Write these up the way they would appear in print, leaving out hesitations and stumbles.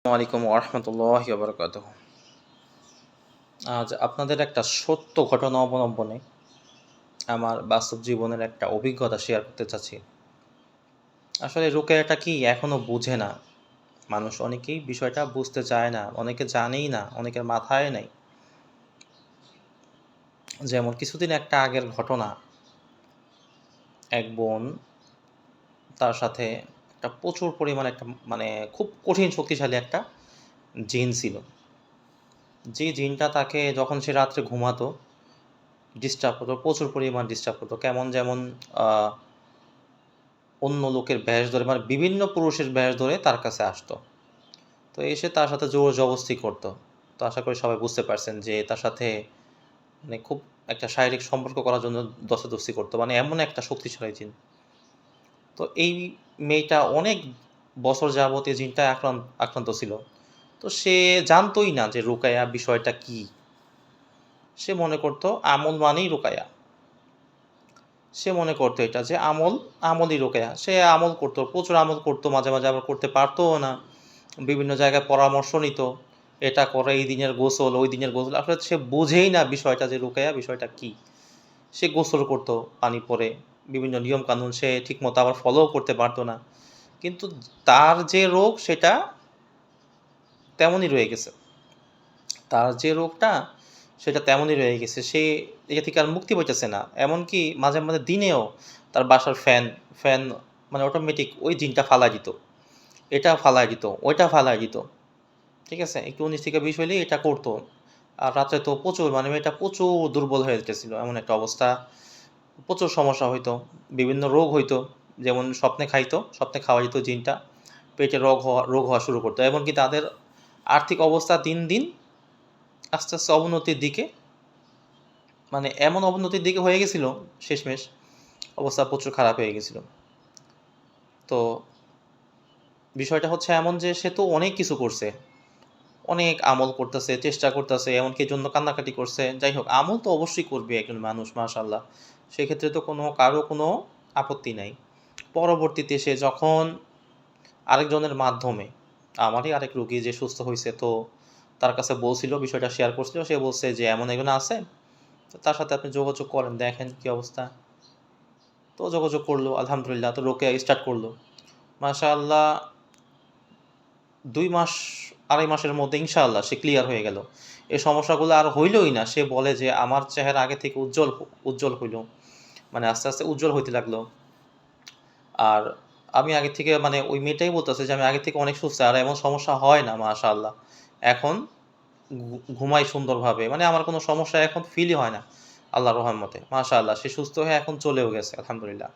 আসসালামু আলাইকুম ওরহমতুল্লাহি ওবরাকাতুহু। আজ আপনাদের একটা সত্য ঘটনা অবলম্বনে আমার বাস্তব জীবনের একটা অভিজ্ঞতা শেয়ার করতে চাচ্ছি। আসলে রুকিয়াটা কি এখনো বুঝে না। মানুষ অনেকেই বিষয়টা বুঝতে চায় না, অনেকে জানেই না, অনেকের মাথায় নাই। যেমন কিছুদিন একটা আগের ঘটনা, এক বোন তার সাথে একটা প্রচুর পরিমাণে একটা মানে খুব কঠিন শক্তিশালী একটা জিন ছিল। যে জিনটা তাকে যখন সে রাত্রে ঘুমাতো ডিস্টার্ব হতো, প্রচুর পরিমাণ ডিস্টার্ব হতো। কেমন যেমন আ অন্য লোকের ভ্যাস ধরে মানে বিভিন্ন পুরুষের ভ্যাস ধরে তার কাছে আসতো। তো এসে তার সাথে জোর-জবস্তি করতো। তো আশা করি সবাই বুঝতে পারছেন যে তার সাথে মানে খুব একটা শারীরিক সম্পর্ক করার জন্য দস্তাদস্তি করতো। মানে এমন একটা শক্তিশালী জিন। তো এই মেয়েটা অনেক বছর যাবত এই জিনটায় আক্রান্ত ছিল। তো সে জানতই না যে রুকায়া বিষয়টা কী? সে মনে করতো আমল মানেই রুকায়া। সে মনে করতো এটা যে আমলই রোকেয়া। সে আমল করতো, প্রচুর আমল করতো, মাঝে, মাঝে আবার করতে পারতোও না। বিভিন্ন জায়গায় পরামর্শ নিত। এটা করে এই দিনের গোসল, ওই দিনের গোসল। আসলে সে বুঝেই না বিষয়টা যে রোকেয়া বিষয়টা কী? সে গোসল করতো পানি পড়ে। বিভিন্ন নিয়মকানুন সে ঠিকমতো আবার ফলোও করতে পারত না। কিন্তু তার যে রোগ সেটা তেমনই রয়ে গেছে। তার যে রোগটা সেটা তেমনই রয়ে গেছে। সে এটা থেকে আর মুক্তি পাইতেছে না। এমনকি মাঝে, মাঝে দিনেও তার বাসার ফ্যান মানে অটোমেটিক ওই জিনটা ফালায় দিত। এটা ফালায় দিত, ওইটা ফালায় দিত। ঠিক আছে? একটু ১৯ থেকে ২০ হইলেই এটা করত। আর রাত্রে তো প্রচুর মানে মেয়েটা প্রচুর দুর্বল হয়ে যেতেছিল। এমন একটা অবস্থা। প্রচুর সমস্যা হইতো। বিভিন্ন রোগ হইতো। যেমন স্বপ্নে খাইতো, স্বপ্নে খাওয়া যেত জিনটা। পেটে রোগ হওয়া শুরু করত। এমনকি তাদের আর্থিক অবস্থা দিন, দিন আস্তে, আস্তে অবনতির দিকে মানে এমন অবনতির দিকে হয়ে গেছিল শেষমেশ অবস্থা প্রচুর খারাপ হয়ে গেছিল। তো বিষয়টা হচ্ছে এমন যে সে তো অনেক কিছু করছে। অনেক আমল করতেছে, চেষ্টা করতেছে, এমনকি এজন্য কান্নাকাটি করছে। যাই হোক আমল তো অবশ্যই করবে একজন মানুষ মাশাআল্লাহ। সেক্ষেত্রে তো কারো কোনো আপত্তি নাই। পরবর্তীতে সে যখন আরেকজনের মাধ্যমে আমারই আরেক রোগী যে সুস্থ হইছে তো তার কাছে বলছিল বিষয়টা শেয়ার করছিল। সে বলছে যে, "এমন একজন আছে, তো তার সাথে আপনি যোগাযোগ করেন, দেখেন কি অবস্থা।" তো যোগাযোগ করল আলহামদুলিল্লাহ। তো রোকেয়া স্টার্ট করল। মাশাআল্লাহ ২ মাস ২.৫ মাসের মধ্যে ইনশাআল্লাহ সে ক্লিয়ার হয়ে গেল। এই সমস্যাগুলো আর হইলই না। সে বলে যে, "আমার চেহারা আগে থেকে উজ্জ্বল হইল।" মানে আস্তে, আস্তে উজ্জ্বল হইতে লাগলো। আর আমি আগে থেকে মানে ওই মেয়েটাই বলতেছে যে, "আমি আগে থেকে অনেক সুস্থ। আর এমন সমস্যা হয় না মাশাআল্লাহ। এখন ঘুমাই সুন্দরভাবে। মানে আমার কোনো সমস্যা এখন ফিলই হয় না আল্লাহর রহমতে। মাশাআল্লাহ সে সুস্থ হয়ে এখন চলেও গেছে আলহামদুলিল্লাহ।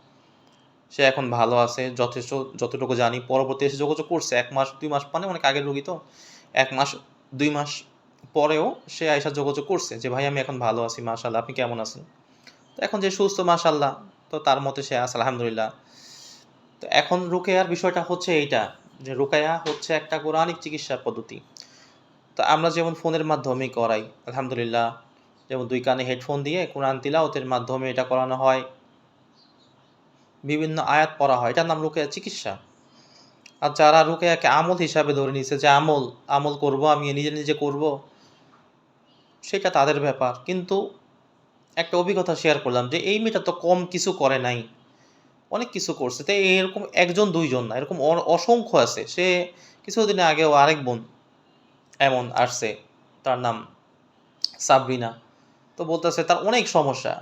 সে এখন ভালো আছে যথেষ্ট যতটুকু জানি। পরবর্তী এসে যোগাযোগ করছে ১ মাস ২ মাস মানে অনেক আগের রোগী তো। ১ মাস ২ মাস পরেও সে আইসা যোগাযোগ করছে যে, "ভাই আমি এখন ভালো আছি মাশাআল্লাহ। আপনি কেমন আছেন?" তো এখন যে সুস্থ মাশাআল্লাহ। তো তার মতে সে আছে আলহামদুলিল্লাহ। তো এখন রুকিয়ার বিষয়টা হচ্ছে এইটা যে রুকায়া হচ্ছে একটা কোরআনিক চিকিৎসা পদ্ধতি। তো আমরা যেমন ফোনের মাধ্যমেই করাই আলহামদুলিল্লাহ। যেমন ২ কানে হেডফোন দিয়ে কোরআন তিলাওয়াতের মাধ্যমে এটা করানো হয়। বিভিন্ন আয়াত পড়া হয়। এটার নাম রুকিয়া চিকিৎসা। আর যারা রুকিয়াকে আমল হিসাবে ধরে নিছে যে আমল করব আমি নিজে, নিজে করব, সেটা তাদের ব্যাপার। কিন্তু একটা অভিজ্ঞতা শেয়ার করলাম যে এই মেয়েটা তো কম কিছু করে নাই। অনেক কিছু করছে। তো এরকম ১ জন ২ জন না, এরকম অসংখ্য আছে। সে কিছুদিন আগেও আরেক বোন এমন আসছে। তার নাম সাবরিনা। তো বলতেছে তার অনেক সমস্যা।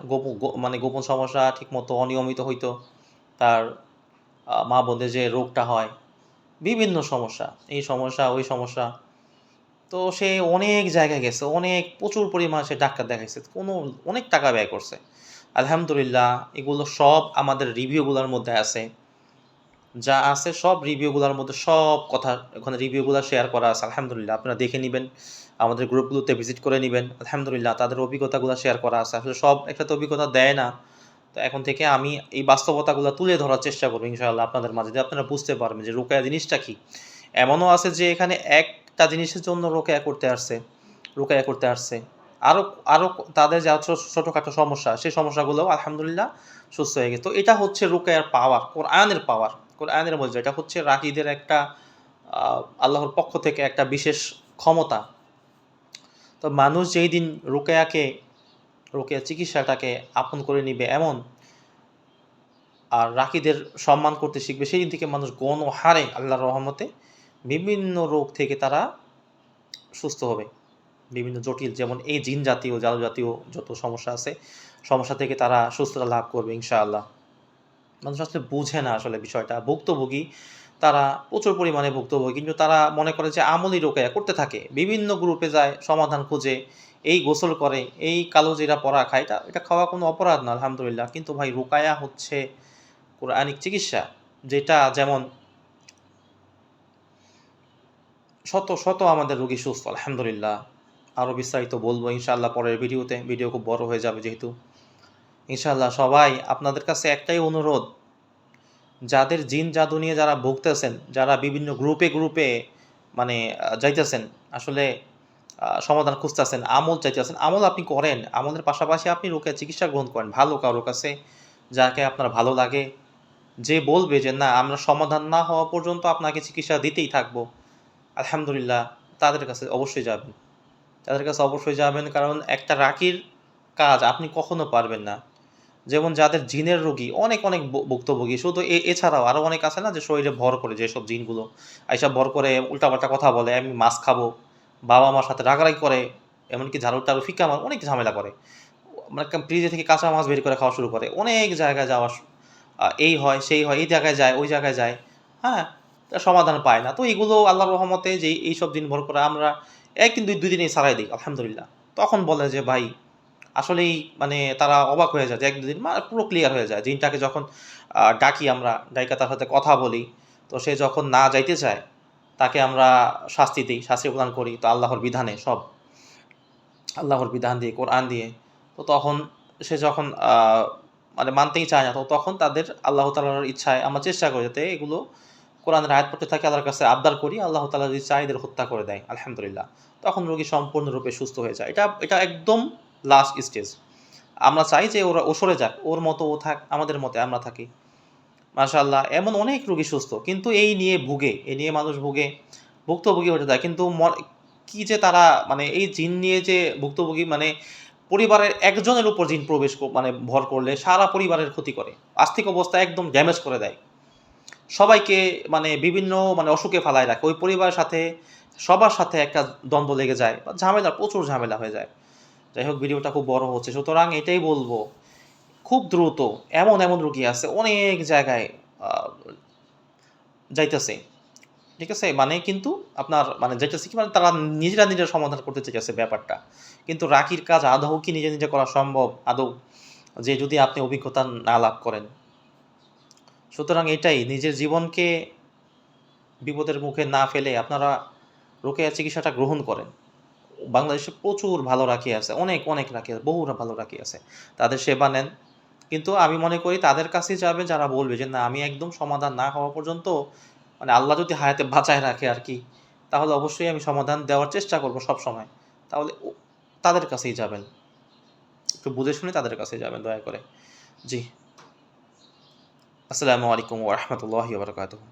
মানে গোপন সমস্যা, ঠিকমতো অনিয়মিত হইতো। তার মা-বোনদের যে রোগটা হয়, বিভিন্ন সমস্যা। এই সমস্যা, ওই সমস্যা। তো সে অনেক জায়গায় গেছে। প্রচুর পরিমাণে সে ডাক্তার দেখাইছে। অনেক টাকা ব্যয় করছে। আলহামদুলিল্লাহ এগুলো সব আমাদের রিভিউ গুলার মধ্যে আছে। যা আছে সব রিভিউ গুলার মধ্যে সব কথা ওখানে রিভিউ গুলা শেয়ার করা আছে। আলহামদুলিল্লাহ আপনারা দেখে নিবেন। আমাদের গ্রুপগুলোতে ভিজিট করে নিবেন। আলহামদুলিল্লাহ তাদের অভিজ্ঞতাগুলা শেয়ার করা আছে। আসলে সব একটা তো অভিজ্ঞতা দেয় না। তো এখন থেকে আমি এই বাস্তবতাগুলা তুলে ধরার চেষ্টা করব ইনশাআল্লাহ আপনাদের মাঝে। যে আপনারা বুঝতে পারবেন যে রুকিয়া জিনিসটা কি। এমনও আছে যে এখানে একটা জিনিসের জন্য রুকিয়া করতে আসছে। আরো আরো তাদের যা ছোটখাটো সমস্যা, সেই সমস্যাগুলোও আলহামদুলিল্লাহ সুস্থ হয়ে গেছে। তো এটা হচ্ছে রুকিয়ার পাওয়ার, কোরআনের পাওয়ার। কোরআনের মধ্যে এটা হচ্ছে রাকিদের একটা আল্লাহর পক্ষ থেকে একটা বিশেষ ক্ষমতা। তো মানুষ যেই দিন রুকিয়া চিকিৎসাটাকে আপন করে নিবে এমন, আর রাকিদের সম্মান করতে শিখবে, সেই দিন থেকে মানুষ গণহারে আল্লাহর রহমতে বিভিন্ন রোগ থেকে তারা সুস্থ হবে। বিভিন্ন জটিল, যেমন এই জিন জাতীয়, জাদু জাতীয় যত সমস্যা আছে, সমস্যা থেকে তারা সুস্থতা লাভ করবে ইনশাআল্লাহ। মানুষ আসলে বুঝে না আসলে বিষয়টা। ভুক্তভোগী, তারা প্রচুর পরিমাণে ভুক্তভোগী, কিন্তু তারা মনে করে যে আমলি রোকেয়া করতে থাকে। বিভিন্ন গ্রুপে যায়, সমাধান খুঁজে, এই গোসল করে, এই কালো জিরা পরা খায়। এটা খাওয়া কোনো অপরাধ না আলহামদুলিল্লাহ। কিন্তু ভাই রুকায়া হচ্ছে কোরআনিক চিকিৎসা, যেটা যেমন শত শত আমাদের রোগী সুস্থ আলহামদুলিল্লাহ। আরও বিস্তারিত বলবো ইনশাআল্লাহ পরের ভিডিওতে। ভিডিও খুব বড় হয়ে যাবে যেহেতু। ইনশাআল্লাহ সবাই আপনাদের কাছে একটাই অনুরোধ, যাদের জিন জাদু নিয়ে যারা ভুগতেছেন, যারা বিভিন্ন গ্রুপে মানে যাইতেছেন, আসলে সমাধান খুঁজতেছেন, আমল চাইতেছেন, আমল আপনি করেন। আমলের পাশাপাশি আপনি রোগের চিকিৎসা গ্রহণ করেন ভালো কারো কাছে, যাকে আপনার ভালো লাগে, যে বলবে যে না আমরা সমাধান না হওয়া পর্যন্ত আপনাকে চিকিৎসা দিতেই থাকবো, আলহামদুলিল্লাহ, তাদের কাছে অবশ্যই যাবেন। তাদের কাছে অবশ্যই যাবেন, কারণ একটা রাকির কাজ আপনি কখনো পারবেন না। যেমন যাদের জিনের রোগী অনেক ভুক্তভোগী, শুধু এছাড়াও আরও অনেক আছে না, যে শরীরে ভর করে যেসব জিনগুলো এইসব ভর করে উল্টাপাল্টা কথা বলে, আমি মাছ খাবো, বাবা মার সাথে রাগারাগি করে, এমনকি ঝাড়ু টাড়ু ফিকা মার অনেক ঝামেলা করে, মানে ফ্রিজে থেকে কাঁচা মাছ বের করে খাওয়া শুরু করে, অনেক জায়গায় যাওয়া এই হয় সেই হয়, এই জায়গায় যায় ওই জায়গায় যায়, হ্যাঁ, সমাধান পায় না। তো এগুলো আল্লাহর রহমতে যে এইসব দিন ভর করে আমরা একদিন দুই দিনেই সারাই দিই আলহামদুলিল্লাহ। তখন বলে যে ভাই আসলেই, মানে তারা অবাক হয়ে যায় যে এক দুদিন পুরো ক্লিয়ার হয়ে যায়। জিনটাকে যখন ডাকি আমরা, ডাইকা তার সাথে কথা বলি, তো সে যখন না যাইতে চায়, তাকে আমরা শাস্তি দিই, শাস্তি প্রদান করি, তো আল্লাহর বিধানে সব, আল্লাহর বিধান দিয়ে, কোরআন দিয়ে। তো তখন সে যখন মানে মানতেই চায় না, তো তখন তাদের আল্লাহ তাআলার ইচ্ছায় আমরা চেষ্টা করি যাতে এগুলো কোরআনের আয়াত পড়তে থাকে, আল্লাহর কাছে আবদার করি, আল্লাহ তাআলা যদি চায় এদের হত্যা করে দেয় আলহামদুলিল্লাহ। তখন রোগী সম্পূর্ণরূপে সুস্থ হয়ে যায়। এটা একদম লাস্ট স্টেজ। আমরা চাই যে ও সরে যাক, ওর মতো ও থাক, আমাদের মতে আমরা থাকি। মাশাআল্লাহ, এমন অনেক রোগী সুস্থ, কিন্তু এই নিয়ে মানুষ ভুগে, ভুক্তভোগী হতে যায়। কিন্তু কি যে তারা, মানে এই জিন নিয়ে যে ভুক্তভোগী, মানে পরিবারের একজনের উপর জিন মানে ভর করলে সারা পরিবারের ক্ষতি করে। আর্থিক অবস্থা একদম ড্যামেজ করে দেয়। সবাইকে মানে বিভিন্ন অসুখে ফালায় রাখে। ওই পরিবারের সাথে সবার সাথে একটা দ্বন্দ্ব লেগে যায় বা ঝামেলা, প্রচুর ঝামেলা হয়ে যায়। যাই হোক, ভিডিওটা খুব বড় হচ্ছে, সুতরাং এটাই বলবো, খুব দ্রুত এমন রোগী আছে অনেক জায়গায় আ যাইতেছে। ঠিক আছে? মানে কিন্তু আপনার যাইতেছে কি, তারা নিজেরা সমাধান করতে চাইতেছে ব্যাপারটা। কিন্তু রাকির কাজ আদৌ কি নিজে করা সম্ভব? আদৌ? যে যদি আপনি অভিজ্ঞতা না লাভ করেন। সুতরাং এটাই, নিজের জীবনকে বিপদের মুখে না ফেলে আপনারা রোকেয়া চিকিৎসাটা গ্রহণ করেন। বাংলাদেশে প্রচুর ভালো রাকি আছে। অনেক রাকি আছে, বহু ভালো রাকি আছে। তাদের সেবা নেন। কিন্তু আমি মনে করি তাদের কাছেই যাবেন যারা বলবে যে, "না, আমি একদম সমাধান না হওয়া পর্যন্ত, আল্লাহ যদি হায়াতে বাঁচায় রাখে আরকি, তাহলে অবশ্যই আমি সমাধান দেওয়ার চেষ্টা করব সবসময়।" তাহলে তাদের কাছেই যাবেন। একটু বুঝে শুনে তাদের কাছেই যাবেন দয়া করে। জি। আসসালামু আলাইকুম ওয়া রাহমাতুল্লাহি ওয়া বারাকাতুহু।